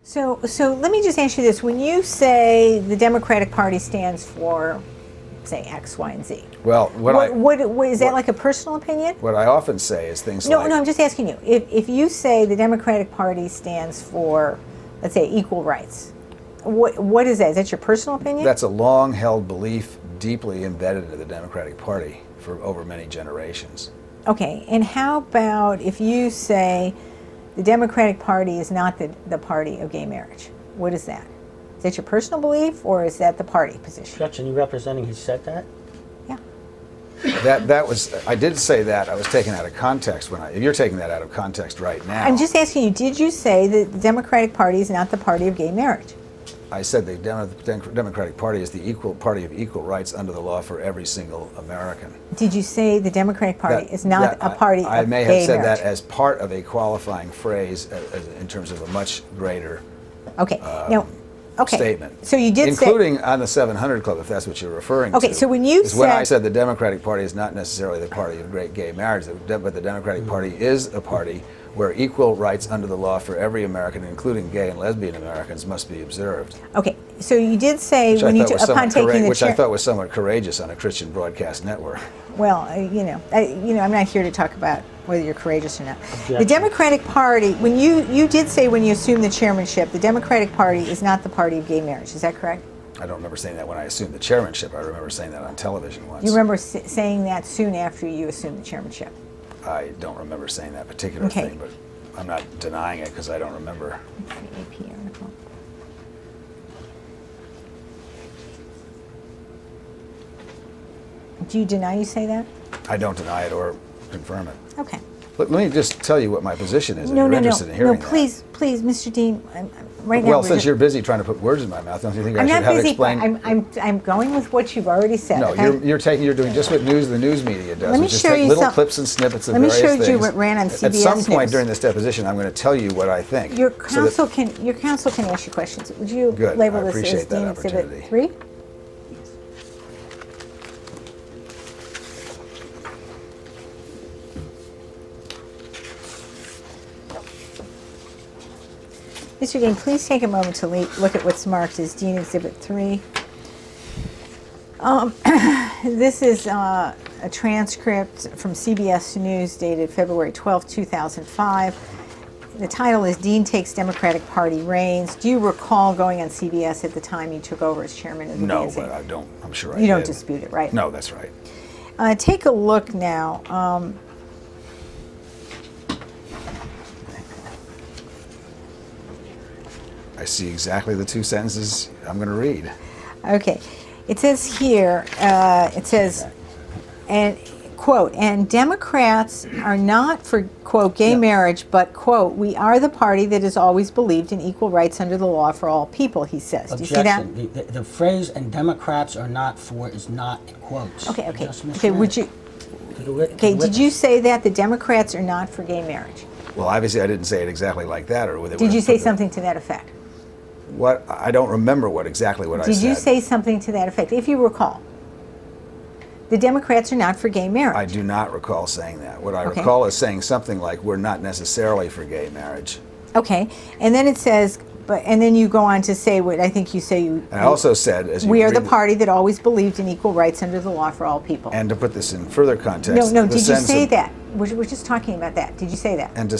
So let me just ask you this. When you say the Democratic Party stands for, say, X, Y, and Z. Well, is that like a personal opinion? What I often say is things No, like... No, I'm just asking you. If you say the Democratic Party stands for, let's say, equal rights, what is that? Is that your personal opinion? That's a long-held belief deeply embedded into the Democratic Party for over many generations. Okay, and how about if you say the Democratic Party is not the party of gay marriage? What is that? Is that your personal belief, or is that the party position? Judge, are you representing who said that? Yeah. I did say that. I was taken out of context you're taking that out of context right now. I'm just asking you, did you say that the Democratic Party is not the party of gay marriage? I said the Democratic Party is the equal party of equal rights under the law for every single American. Did you say the Democratic Party is not a party of gay marriage? I may have said that as part of a qualifying phrase in terms of a much greater statement. So you did including on the 700 Club, if that's what you're referring to. Okay, so when you when I said the Democratic Party is not necessarily the party of great gay marriage, but the Democratic Party is a party where equal rights under the law for every American, including gay and lesbian Americans, must be observed. Okay, so you did say which I thought was somewhat courageous on a Christian broadcast network. Well, I'm not here to talk about whether you're courageous or not. The Democratic Party, when you did say when you assumed the chairmanship, the Democratic Party is not the party of gay marriage. Is that correct? I don't remember saying that when I assumed the chairmanship. I remember saying that on television once. You remember saying that soon after you assumed the chairmanship? I don't remember saying that particular thing, but I'm not denying it because I don't remember. That's the AP article. Do you deny you say that? I don't deny it or confirm it. Okay. Let me just tell you what my position is if you're interested in hearing that. Please, Mr. Dean, right now... Well, since you're busy trying to put words in my mouth, don't you think I should have explained... I'm going with what you've already said. No, okay? you're doing just what the news media does. Let me just show take you little clips and snippets of various things. Let me show you what ran on CBS At some point News. during this deposition, I'm going to tell you what I think. Your counsel can ask you questions. Would you label this as Dean Exhibit 3? Mr. Dean, please take a moment to look at what's marked as Dean Exhibit 3. This is a transcript from CBS News dated February 12, 2005. The title is Dean Takes Democratic Party Reins. Do you recall going on CBS at the time you took over as chairman of the DNC? No, but I don't. I'm sure I did. You don't dispute it, right? No, that's right. Take a look now. I see exactly the two sentences I'm going to read. Okay. It says here, and quote, and Democrats are not for, quote, gay marriage, but, quote, we are the party that has always believed in equal rights under the law for all people, he says. Do you see that? The phrase, and Democrats are not for, is not in quotes. Okay. Did you say that the Democrats are not for gay marriage? Well, obviously I didn't say it exactly like that. Did you say something to that effect? I don't remember exactly what I said. Did you say something to that effect, if you recall? The Democrats are not for gay marriage. I do not recall saying that. What I recall is saying something like, we're not necessarily for gay marriage. Okay, and then it says, and then you go on to say what I think you say. I also said, as you we are the party that always believed in equal rights under the law for all people. And to put this in further context. No, did you say that? We're just talking about that. Did you say that? And to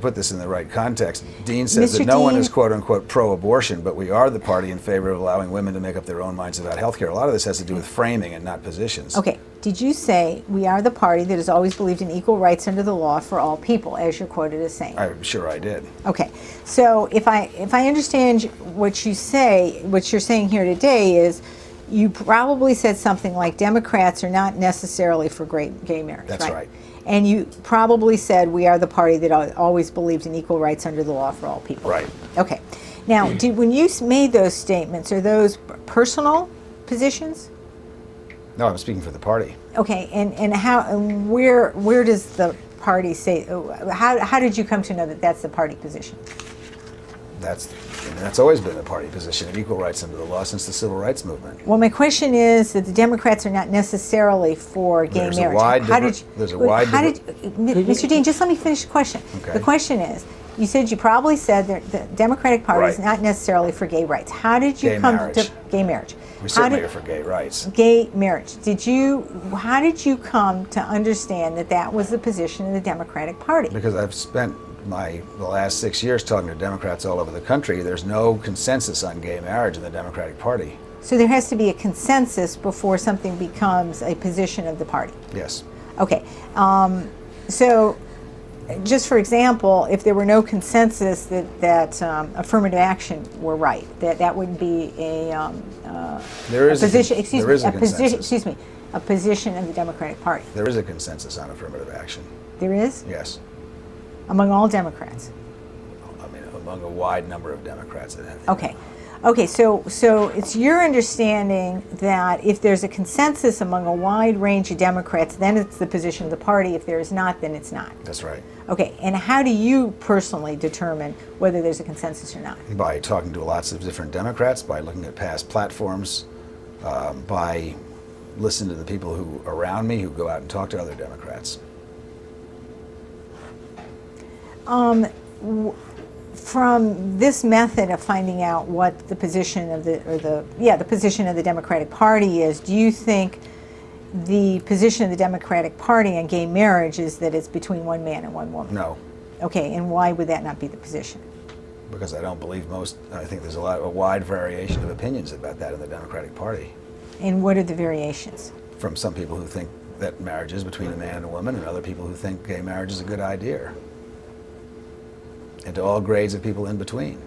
put this in the right context, Dean says that no one is quote unquote pro-abortion, but we are the party in favor of allowing women to make up their own minds about health care. A lot of this has to do with framing and not positions. Okay. Did you say we are the party that has always believed in equal rights under the law for all people, as you're quoted as saying? I'm sure I did. Okay. So if I understand what you're saying here today is you probably said something like Democrats are not necessarily for gay marriage. That's right. And you probably said we are the party that always believed in equal rights under the law for all people. Right. Okay. Now, when you made those statements, are those personal positions? No, I'm speaking for the party. Okay. And where does the party say? How did you come to know that that's the party position? That's always been the party position of equal rights under the law since the Civil Rights Movement. Well, my question is that the Democrats are not necessarily for gay marriage. Mr. Dean, just let me finish the question. Okay. The question is, You said you probably said that the Democratic Party is Right. not necessarily for gay rights. How did you Gay come marriage. to gay marriage? We How certainly did- are for gay rights. Gay marriage. How did you come to understand that that was the position of the Democratic Party? Because I've spent the last 6 years talking to Democrats all over the country. There's no consensus on gay marriage in the Democratic Party. So there has to be a consensus before something becomes a position of the party. Yes. Okay. So, just for example, if there were no consensus that affirmative action were right, that would be There is a position. Excuse there me. is a A position. consensus. Excuse me. A position of the Democratic Party. There is a consensus on affirmative action. There is Yes. among all Democrats. I mean, among a wide number of Democrats. Okay. Okay, so it's your understanding that if there's a consensus among a wide range of Democrats, then it's the position of the party. If there is not, then it's not. That's right. Okay, and how do you personally determine whether there's a consensus or not? By talking to lots of different Democrats, by looking at past platforms, by listening to the people who around me who go out and talk to other Democrats. From this method of finding out what the position of the position of the Democratic Party is, do you think the position of the Democratic Party on gay marriage is that it's between one man and one woman? No, Okay, and why would that not be the position? because I don't believe I think there's a wide variation of opinions about that in the Democratic Party. And what are the variations? From some people who think that marriage is between a man and a woman, and other people who think gay marriage is a good idea. And to all grades of people in between.